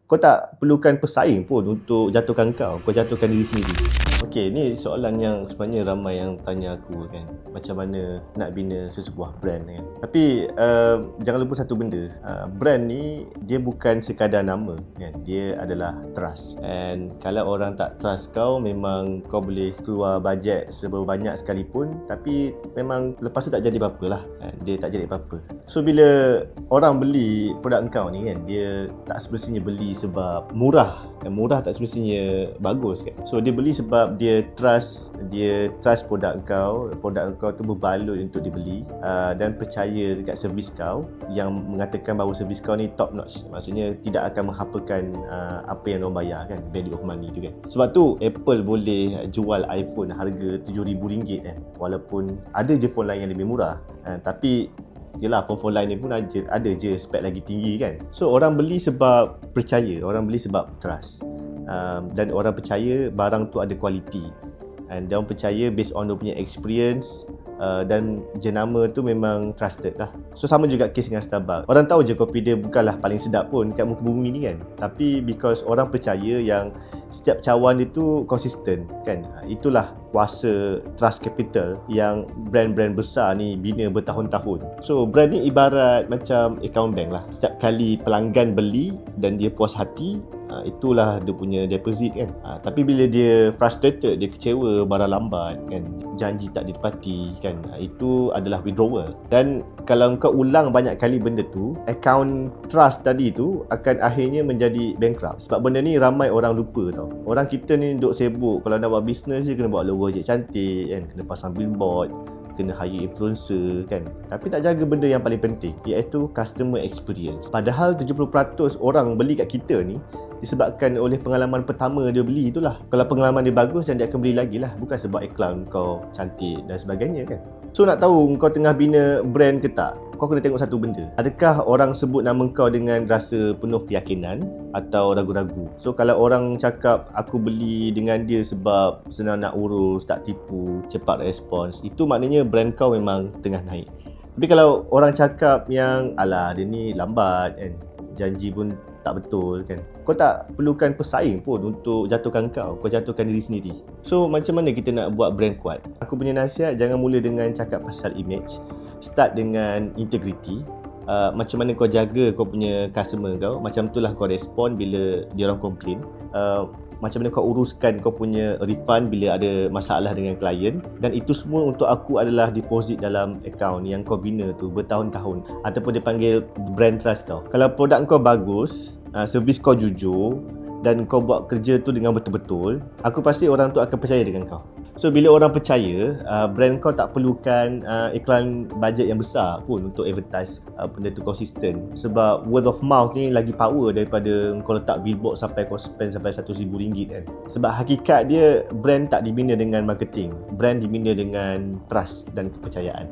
Kau tak perlukan pesaing pun untuk jatuhkan kau jatuhkan diri sendiri. Okey, ni soalan yang sebenarnya ramai yang tanya aku kan, macam mana nak bina sesebuah brand kan. Tapi jangan lupa satu benda, brand ni dia bukan sekadar nama kan, dia adalah trust. And kalau orang tak trust kau, memang kau boleh keluar bajet seberapa banyak sekalipun, tapi memang lepas tu tak jadi apa-apa lah kan? Dia tak jadi apa-apa. So bila orang beli produk kau ni kan, dia tak semestinya beli sebab murah. Murah tak semestinya bagus kan. So dia beli sebab dia trust produk kau tu berbaloi untuk dibeli, dan percaya dekat servis kau yang mengatakan bahawa servis kau ni top notch. Maksudnya tidak akan menghapakan apa yang orang bayar kan, value of money tu kan. Sebab tu Apple boleh jual iPhone harga RM7,000 kan, walaupun ada je phone lain yang lebih murah, tapi yelah, phone lain ni pun ada je spek lagi tinggi kan. So orang beli sebab percaya, orang beli sebab trust, dan orang percaya barang tu ada kualiti, and dia orang percaya based on dia punya experience, dan jenama tu memang trusted lah. So sama juga kes dengan Starbucks. Orang tahu je kopi dia bukanlah paling sedap pun kat muka bumi ni kan, tapi because orang percaya yang setiap cawan dia tu konsisten kan. Itulah kuasa trust capital yang brand-brand besar ni bina bertahun-tahun. So brand ni ibarat macam account bank lah. Setiap kali pelanggan beli dan dia puas hati, itulah dia punya deposit kan. Tapi bila dia frustrated, dia kecewa, barang lambat kan, janji tak ditepati kan, itu adalah withdrawal. Dan kalau kau ulang banyak kali benda tu, account trust tadi tu akan akhirnya menjadi bankrupt. Sebab benda ni ramai orang lupa tau. Orang kita ni duk sibuk, kalau nak buat bisnes je kena buat logo je cantik kan, kena pasang billboard, kena hire influencer kan, tapi tak jaga benda yang paling penting, iaitu customer experience. Padahal 70% orang beli kat kita ni disebabkan oleh pengalaman pertama dia beli itulah. Kalau pengalaman dia bagus, dan dia akan beli lagi lah, bukan sebab iklan kau cantik dan sebagainya kan. So nak tahu kau tengah bina brand ke tak, kau kena tengok satu benda. Adakah orang sebut nama kau dengan rasa penuh keyakinan atau ragu-ragu? So kalau orang cakap aku beli dengan dia sebab senang nak urus, tak tipu, cepat respons, itu maknanya brand kau memang tengah naik. Tapi kalau orang cakap yang alah dia ni lambat kan, janji pun tak betul kan, kau tak perlukan pesaing pun untuk jatuhkan kau jatuhkan diri sendiri. So macam mana kita nak buat brand kuat? Aku punya nasihat, jangan mula dengan cakap pasal image, start dengan integrity. Macam mana kau jaga kau punya customer kau, macam itulah kau respon bila dia orang komplain. Macam mana kau uruskan kau punya refund bila ada masalah dengan klien. Dan itu semua untuk aku adalah deposit dalam akaun yang kau bina tu bertahun-tahun, ataupun dia panggil brand trust kau. Kalau produk kau bagus, servis kau jujur, dan kau buat kerja tu dengan betul-betul, aku pasti orang tu akan percaya dengan kau. So bila orang percaya, brand kau tak perlukan iklan bajet yang besar pun untuk advertise benda tu konsisten. Sebab word of mouth ni lagi power daripada kau letak billboard sampai kau spend sampai RM1,000 kan. Sebab hakikat dia, brand tak dibina dengan marketing, brand dibina dengan trust dan kepercayaan.